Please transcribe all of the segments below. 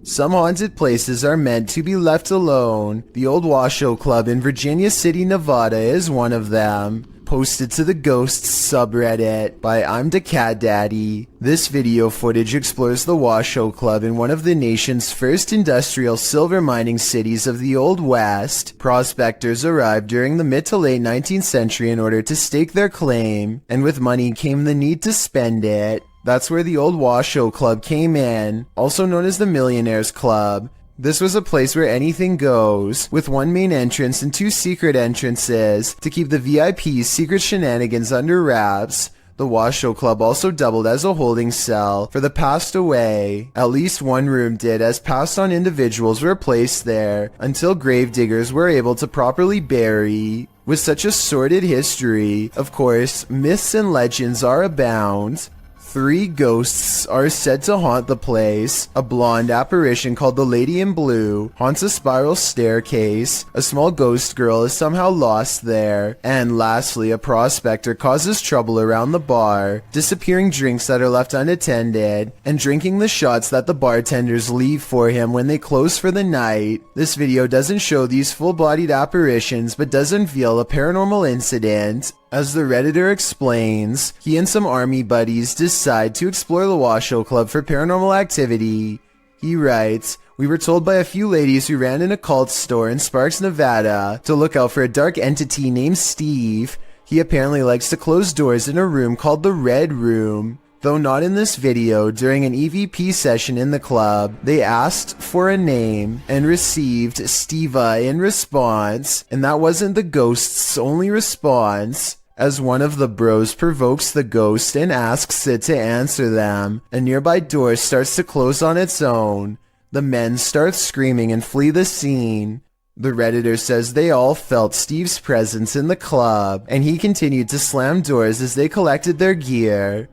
Some haunted places are meant to be left alone. The old Washoe Club in Virginia City, Nevada is one of them. Posted to the Ghosts subreddit by I'm the Cat Daddy. This video footage explores the Washoe Club in one of the nation's first industrial silver mining cities of the Old West. Prospectors arrived during the mid to late 19th century in order to stake their claim, and with money came the need to spend it. That's where the old Washoe Club came in, also known as the Millionaires Club. This was a place where anything goes, with one main entrance and two secret entrances to keep the VIP's secret shenanigans under wraps. The Washoe Club also doubled as a holding cell for the passed away. At least one room did, as passed on individuals were placed there until gravediggers were able to properly bury. With such a sordid history, of course, myths and legends are abound. 3 ghosts are said to haunt the place. A blonde apparition called the Lady in Blue haunts a spiral staircase. A small ghost girl is somehow lost there. And lastly, a prospector causes trouble around the bar, disappearing drinks that are left unattended, and drinking the shots that the bartenders leave for him when they close for the night. This video doesn't show these full-bodied apparitions, but does unveil a paranormal incident. As the Redditor explains, he and some army buddies decide to explore the Washoe Club for paranormal activity. He writes, "We were told by a few ladies who ran an occult store in Sparks, Nevada, to look out for a dark entity named Steve. He apparently likes to close doors in a room called the Red Room." Though not in this video, during an EVP session in the club, they asked for a name and received Steva in response, and that wasn't the ghost's only response. As one of the bros provokes the ghost and asks it to answer them, a nearby door starts to close on its own. The men start screaming and flee the scene. The Redditor says they all felt Steve's presence in the club, and he continued to slam doors as they collected their gear.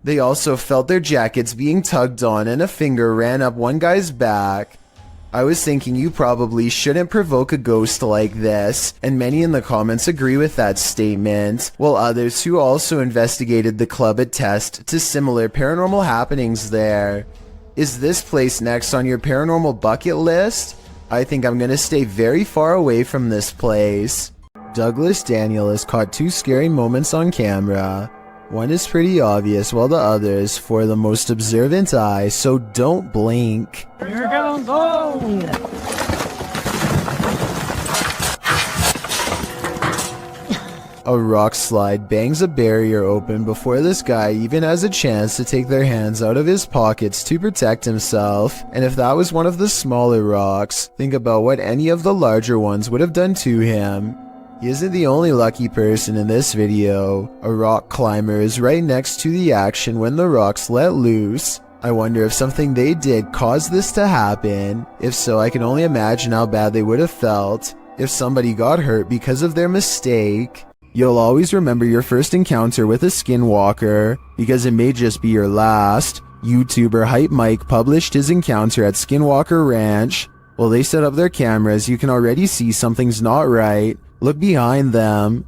They also felt their jackets being tugged on, and a finger ran up one guy's back. I was thinking you probably shouldn't provoke a ghost like this, and many in the comments agree with that statement, while others who also investigated the club attest to similar paranormal happenings there. Is this place next on your paranormal bucket list? I think I'm gonna stay very far away from this place. Douglas Daniel has caught 2 scary moments on camera. One is pretty obvious, while the other is for the most observant eye, so don't blink. Here goes home! A rock slide bangs a barrier open before this guy even has a chance to take their hands out of his pockets to protect himself. And if that was one of the smaller rocks, think about what any of the larger ones would have done to him. He isn't the only lucky person in this video. A rock climber is right next to the action when the rocks let loose. I wonder if something they did caused this to happen. If so, I can only imagine how bad they would have felt if somebody got hurt because of their mistake. You'll always remember your first encounter with a Skinwalker, because it may just be your last. YouTuber Hype Mike published his encounter at Skinwalker Ranch. While they set up their cameras, you can already see something's not right. Look behind them.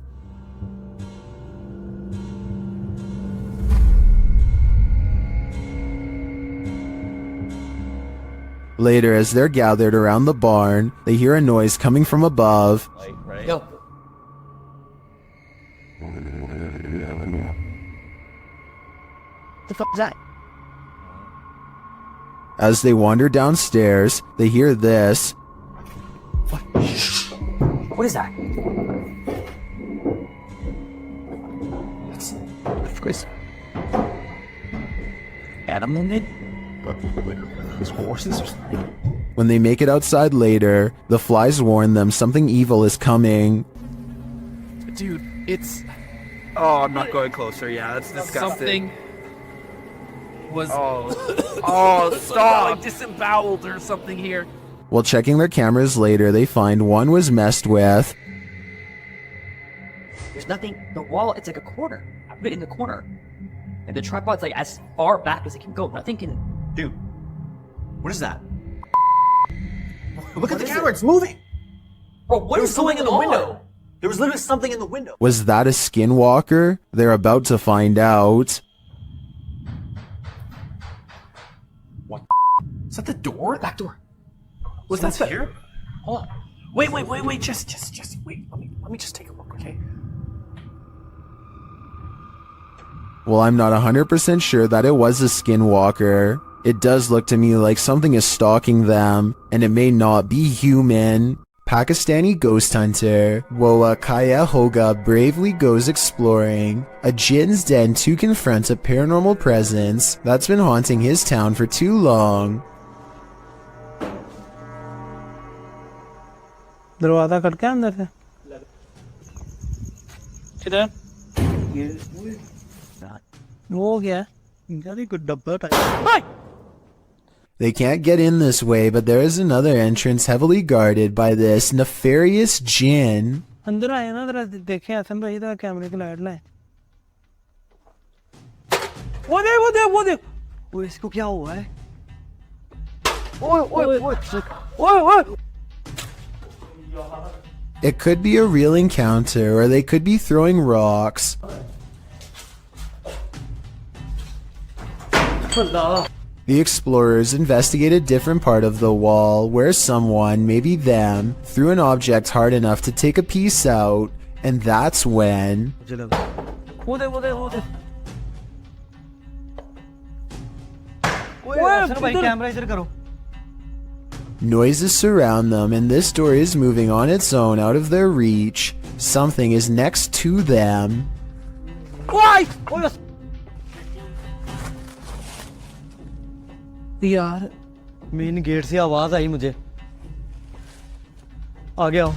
Later, as they're gathered around the barn, they hear a noise coming from above. Right? Yo. The fuck is that? As they wander downstairs, they hear this. What? What is that? That's Chris. Adam in it? His horses or something? When they make it outside later, the flies warn them something evil is coming. Dude, it's... Oh, I'm not going closer. Yeah, that's disgusting. Something was... Oh, stop! Like disemboweled or something here. While checking their cameras later, they find one was messed with. There's nothing. The wall, it's like a corner. I put it in the corner. And the tripod's like as far back as it can go. Nothing can... Dude, what is that? Look at the camera, it's moving! Bro, what is going in the window? There was literally something in the window. Was that a Skinwalker? They're about to find out. What? Is that the door? Back door. Was Someone's that here? Hold on. Wait, just wait. Let me just take a look, okay? Well, I'm not 100% sure that it was a Skinwalker. It does look to me like something is stalking them, and it may not be human. Pakistani ghost hunter Woa Kaya Hoga bravely goes exploring a jinn's den to confront a paranormal presence that's been haunting his town for too long. दरवाजा खटका अंदर से किधर वो क्या है कुछ डब्बा type They can't get in this way, but there is another entrance heavily guarded by this nefarious jinn. अंदर आए ना जरा देखे हसन भाई इधर कैमरे की लाइट लाए वो देख ओए इसको क्या हुआ है? ओए It could be a real encounter, or they could be throwing rocks. The explorers investigate a different part of the wall where someone, maybe them, threw an object hard enough to take a piece out, and that's when... वो दे ओए हसन भाई camera इधर करो Noises surround them, and this door is moving on its own out of their reach. Something is next to them. यार main gate से आवाज आई मुझे आ गया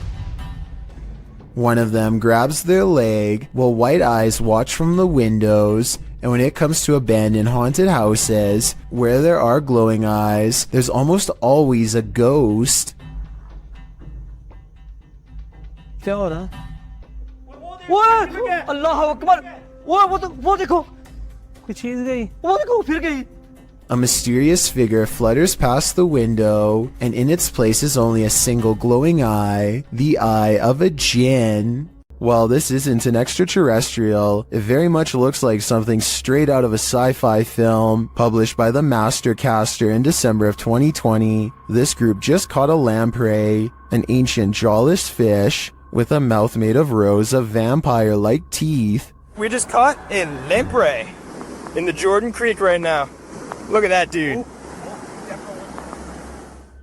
One of them grabs their leg, while white eyes watch from the windows. And when it comes to abandoned haunted houses, where there are glowing eyes, there's almost always a ghost. क्या हो रहा है अल्लाह अकबर वो देखो कोई चीज गई वो देखो फिर गई A mysterious figure flutters past the window, and in its place is only a single glowing eye, the eye of a jinn. While this isn't an extraterrestrial, it very much looks like something straight out of a sci-fi film published by the Mastercaster in December of 2020. This group just caught a lamprey, an ancient jawless fish with a mouth made of rows of vampire-like teeth. We just caught a lamprey in the Jordan Creek right now. Look at that dude.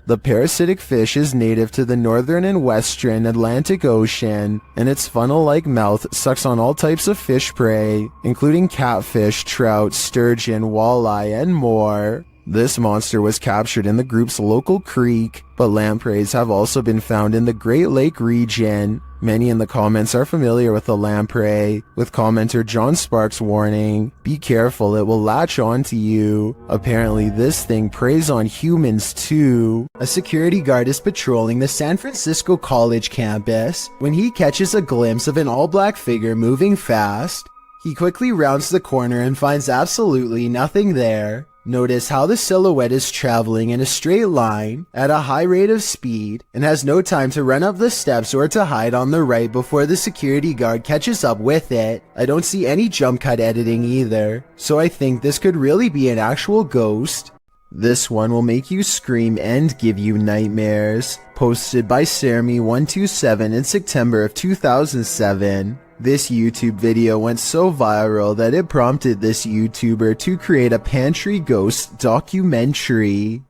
The parasitic fish is native to the northern and western Atlantic Ocean, and its funnel-like mouth sucks on all types of fish prey, including catfish, trout, sturgeon, walleye, and more. This monster was captured in the group's local creek, but lampreys have also been found in the Great Lake region. Many in the comments are familiar with the lamprey, with commenter John Sparks warning, "Be careful, it will latch onto you." Apparently this thing preys on humans too. A security guard is patrolling the San Francisco College campus when he catches a glimpse of an all-black figure moving fast. He quickly rounds the corner and finds absolutely nothing there. Notice how the silhouette is traveling in a straight line at a high rate of speed and has no time to run up the steps or to hide on the right before the security guard catches up with it. I don't see any jump cut editing either, so I think this could really be an actual ghost. This one will make you scream and give you nightmares. Posted by Sermi127 in September of 2007. This YouTube video went so viral that it prompted this YouTuber to create a pantry ghost documentary.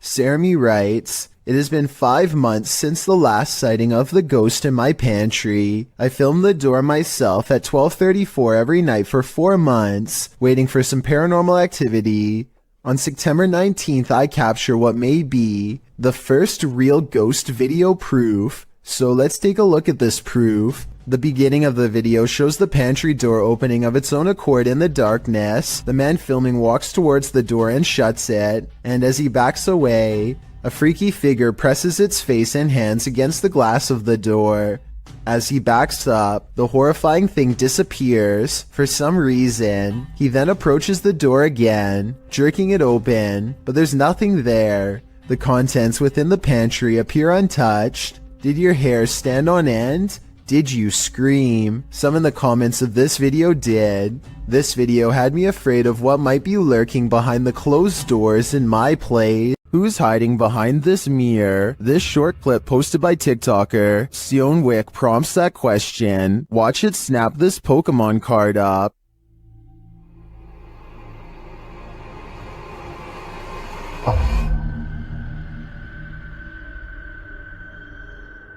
Sermi writes, "It has been 5 months since the last sighting of the ghost in my pantry. I filmed the door myself at 12:34 every night for 4 months, waiting for some paranormal activity. On September 19th, I capture what may be the first real ghost video proof. So let's take a look at this proof." The beginning of the video shows the pantry door opening of its own accord in the darkness. The man filming walks towards the door and shuts it, and as he backs away, a freaky figure presses its face and hands against the glass of the door. As he backs up, the horrifying thing disappears for some reason. He then approaches the door again, jerking it open, but there's nothing there. The contents within the pantry appear untouched. Did your hair stand on end? Did you scream? Some in the comments of this video did. This video had me afraid of what might be lurking behind the closed doors in my place. Who's hiding behind this mirror? This short clip posted by TikToker Skinwalker prompts that question. Watch it snap this Pokemon card up.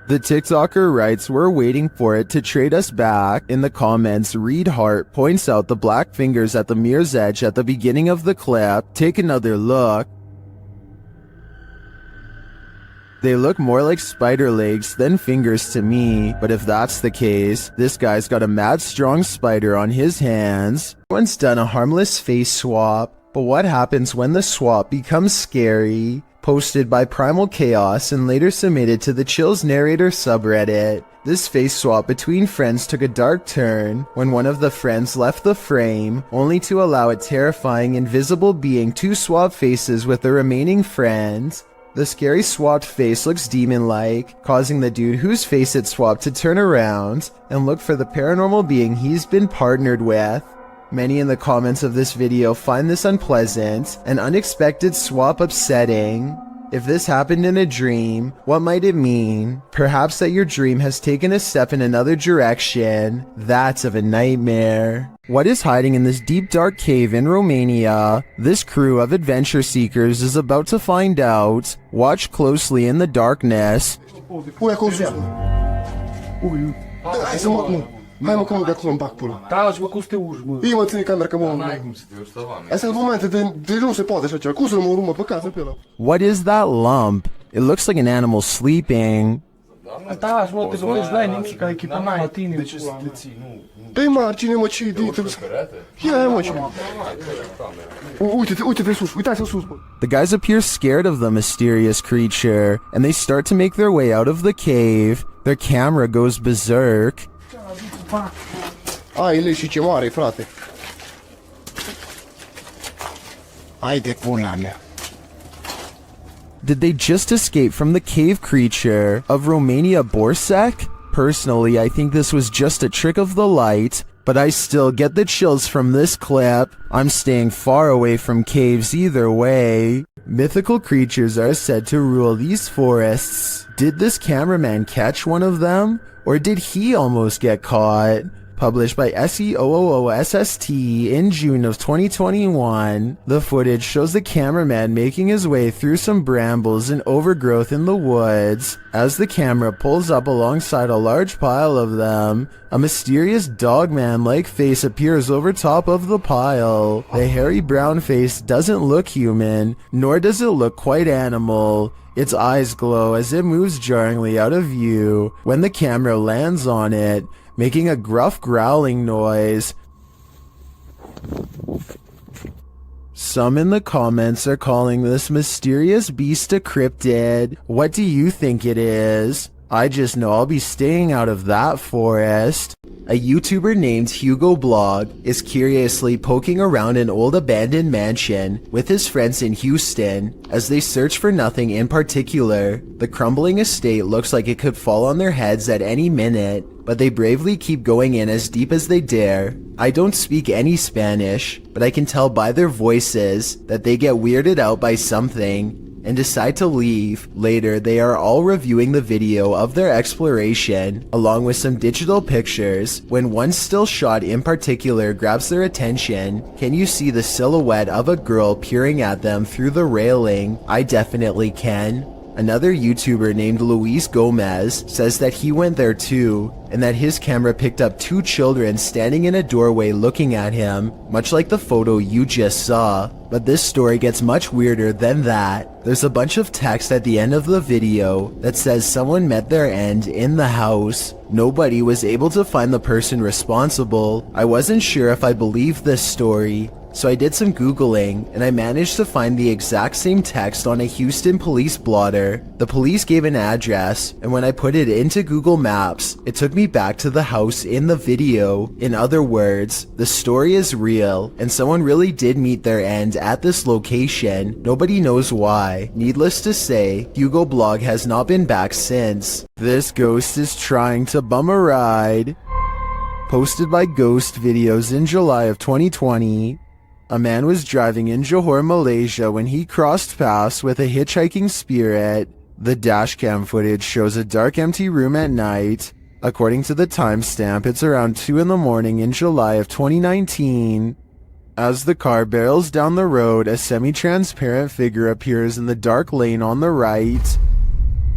The TikToker writes, "We're waiting for it to trade us back." In the comments, Reed Hart points out the black fingers at the mirror's edge at the beginning of the clip. Take another look. They look more like spider legs than fingers to me, but if that's the case, this guy's got a mad strong spider on his hands. One's done a harmless face swap, but what happens when the swap becomes scary? Posted by Primal Chaos and later submitted to the Chills Narrator subreddit. This face swap between friends took a dark turn when one of the friends left the frame, only to allow a terrifying invisible being to swap faces with the remaining friend. The scary swapped face looks demon-like, causing the dude whose face it swapped to turn around and look for the paranormal being he's been partnered with. Many in the comments of this video find this unpleasant and unexpected swap upsetting. If this happened in a dream, what might it mean? Perhaps that your dream has taken a step in another direction. That's of a nightmare. What is hiding in this deep dark cave in Romania? This crew of adventure seekers is about to find out. Watch closely in the darkness. Ui, acolo sus, mă. Ui, hai să mă, hai mă, că mă de acolo în bac până. Da, și mă, cum să te urci, mă? Ei, mă, ține camera, că mă... Astea sunt momente de nu se poate așa ceva. Cum să nu mă urmă pe casă pe ăla? What is that lump? It looks like an animal sleeping. Da, și mă, te vorbești la nimic, ca echipa mea la tine. Pe margine, mă, ce idei trebuie să... Ia, mă, ce... Uite-te sus, uitați-l sus, mă. The guys appear scared of the mysterious creature, and they start to make their way out of the cave. Their camera goes berserk. Ai, le și ce mare, frate. Ai de pula mea. Did they just escape from the cave creature of Romania Borsec? Personally, I think this was just a trick of the light, but I still get the chills from this clip. I'm staying far away from caves either way. Mythical creatures are said to rule these forests. Did this cameraman catch one of them? Or did he almost get caught? Published by SEOOOSST in June of 2021, the footage shows the cameraman making his way through some brambles and overgrowth in the woods. As the camera pulls up alongside a large pile of them, a mysterious dogman-like face appears over top of the pile. The hairy brown face doesn't look human, nor does it look quite animal. Its eyes glow as it moves jarringly out of view when the camera lands on it, making a gruff growling noise. Some in the comments are calling this mysterious beast a cryptid. What do you think it is? I just know I'll be staying out of that forest. A YouTuber named Hugo Blog is curiously poking around an old abandoned mansion with his friends in Houston as they search for nothing in particular. The crumbling estate looks like it could fall on their heads at any minute, but they bravely keep going in as deep as they dare. I don't speak any Spanish, but I can tell by their voices that they get weirded out by something and decide to leave. Later, they are all reviewing the video of their exploration, along with some digital pictures, when one still shot in particular grabs their attention. Can you see the silhouette of a girl peering at them through the railing? I definitely can. Another YouTuber named Luis Gomez says that he went there too, and that his camera picked up two children standing in a doorway looking at him, much like the photo you just saw. But this story gets much weirder than that. There's a bunch of text at the end of the video that says someone met their end in the house. Nobody was able to find the person responsible. I wasn't sure if I believed this story, so I did some Googling, and I managed to find the exact same text on a Houston police blotter. The police gave an address, and when I put it into Google Maps, it took me back to the house in the video. In other words, the story is real, and someone really did meet their end at this location. Nobody knows why. Needless to say, Hugo Blog has not been back since. This ghost is trying to bum a ride. Posted by Ghost Videos in July of 2020. A man was driving in Johor, Malaysia when he crossed paths with a hitchhiking spirit. The dashcam footage shows a dark, empty room at night. According to the timestamp, it's around 2 in the morning in July of 2019. As the car barrels down the road, a semi-transparent figure appears in the dark lane on the right.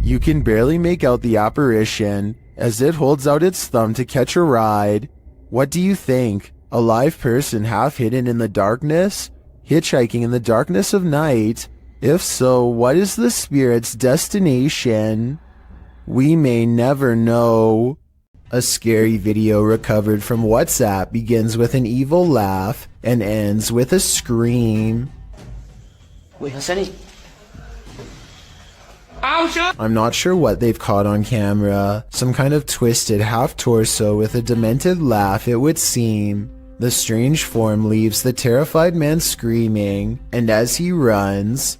You can barely make out the apparition as it holds out its thumb to catch a ride. What do you think? A live person half hidden in the darkness? Hitchhiking in the darkness of night? If so, what is the spirit's destination? We may never know. A scary video recovered from WhatsApp begins with an evil laugh and ends with a scream. Wait, Hassani. I'm not sure what they've caught on camera. Some kind of twisted half-torso with a demented laugh, it would seem. The strange form leaves the terrified man screaming, and as he runs,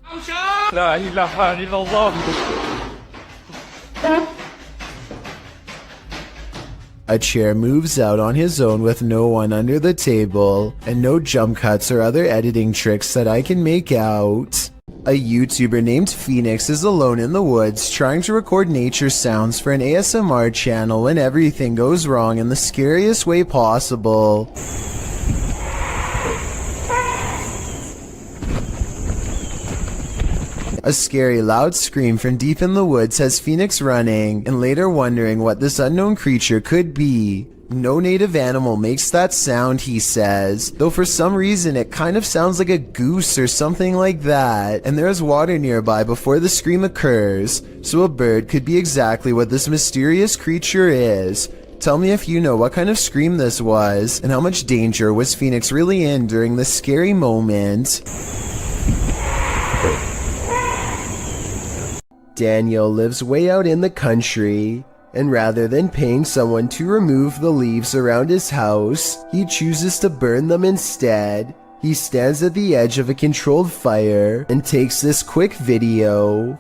a chair moves out on his own with no one under the table, and no jump cuts or other editing tricks that I can make out. A YouTuber named Phoenix is alone in the woods trying to record nature sounds for an ASMR channel when everything goes wrong in the scariest way possible. A scary loud scream from deep in the woods has Phoenix running and later wondering what this unknown creature could be. No native animal makes that sound, he says, though for some reason it kind of sounds like a goose or something like that, and there is water nearby before the scream occurs, so a bird could be exactly what this mysterious creature is. Tell me if you know what kind of scream this was, and how much danger was Phoenix really in during this scary moment. Daniel lives way out in the country, and rather than paying someone to remove the leaves around his house, he chooses to burn them instead. He stands at the edge of a controlled fire and takes this quick video.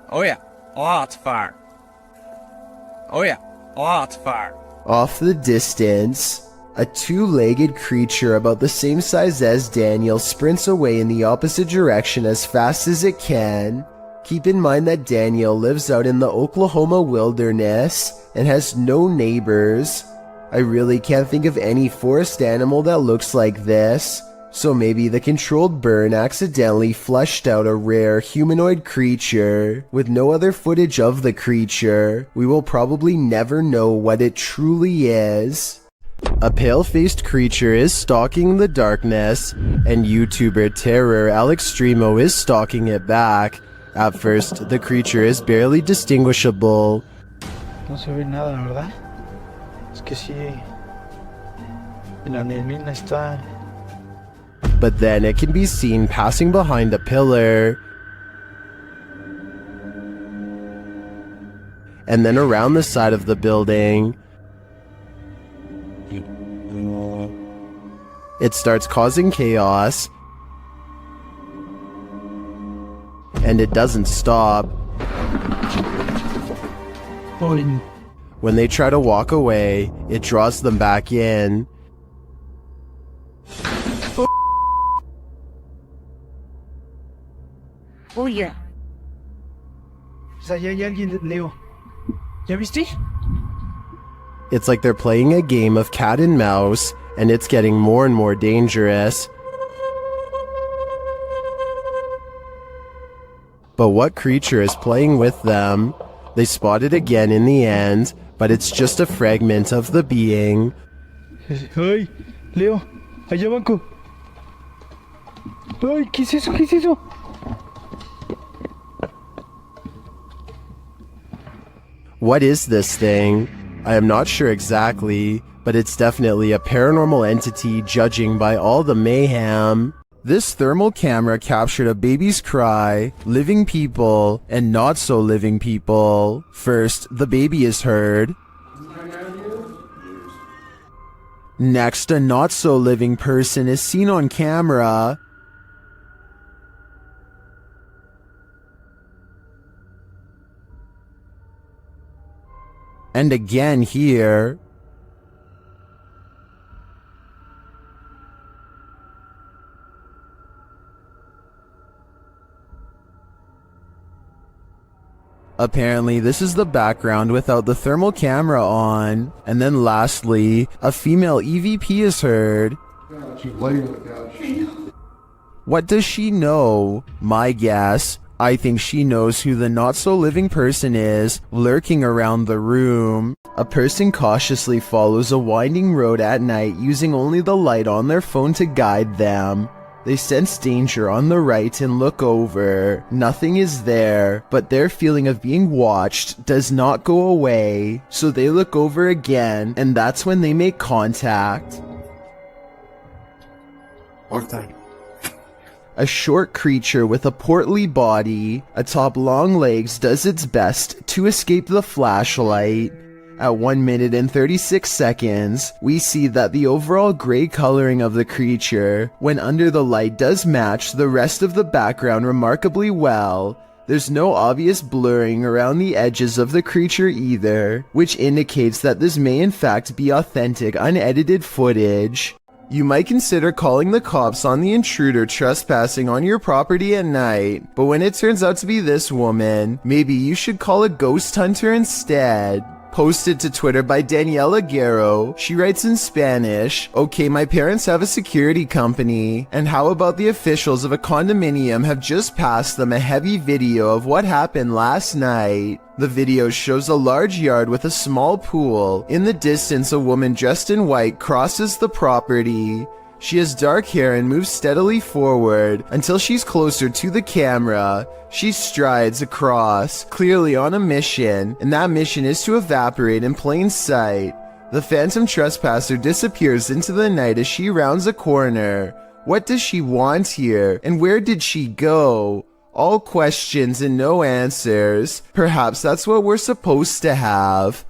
Oh yeah, lots of fire. Oh yeah, lots of fire. Off the distance, a two-legged creature about the same size as Daniel sprints away in the opposite direction as fast as it can. Keep in mind that Daniel lives out in the Oklahoma wilderness and has no neighbors. I really can't think of any forest animal that looks like this, so maybe the controlled burn accidentally fleshed out a rare humanoid creature. With no other footage of the creature, we will probably never know what it truly is. A pale-faced creature is stalking the darkness, and YouTuber Terror Alextremo is stalking it back. At first, the creature is barely distinguishable. No se ve nada, ¿verdad? Es que sí. La neblina está. But then it can be seen passing behind a pillar. And then around the side of the building. It starts causing chaos. And it doesn't stop. When they try to walk away, it draws them back in. Oye. O sea, ya hay alguien, Leo. ¿Ya viste? It's like they're playing a game of cat and mouse, and it's getting more and more dangerous. But what creature is playing with them? They spot it again in the end, but it's just a fragment of the being. Ay, Leo, allá banco. Ay, ¿qué es eso? ¿Qué es eso? What is this thing? I am not sure exactly, but it's definitely a paranormal entity judging by all the mayhem. This thermal camera captured a baby's cry, living people, and not so living people. First, the baby is heard. Next, a not so living person is seen on camera. And again here. Apparently, this is the background without the thermal camera on. And then lastly, a female EVP is heard. She's laying on the couch. What does she know? My guess, I think she knows who the not-so-living person is lurking around the room. A person cautiously follows a winding road at night using only the light on their phone to guide them. They sense danger on the right and look over. Nothing is there, but their feeling of being watched does not go away. So they look over again, and that's when they make contact. What time? A short creature with a portly body, atop long legs, does its best to escape the flashlight. At 1 minute and 36 seconds, we see that the overall gray coloring of the creature, when under the light, does match the rest of the background remarkably well. There's no obvious blurring around the edges of the creature either, which indicates that this may in fact be authentic, unedited footage. You might consider calling the cops on the intruder trespassing on your property at night, but when it turns out to be this woman, maybe you should call a ghost hunter instead. Posted to Twitter by Daniela Guerrero, she writes in Spanish, "Okay, my parents have a security company, and how about the officials of a condominium have just passed them a heavy video of what happened last night. The video shows a large yard with a small pool. In the distance, a woman dressed in white crosses the property. She has dark hair and moves steadily forward until she's closer to the camera. She strides across, clearly on a mission, and that mission is to evaporate in plain sight. The phantom trespasser disappears into the night as she rounds a corner. What does she want here, and where did she go? All questions and no answers. Perhaps that's what we're supposed to have."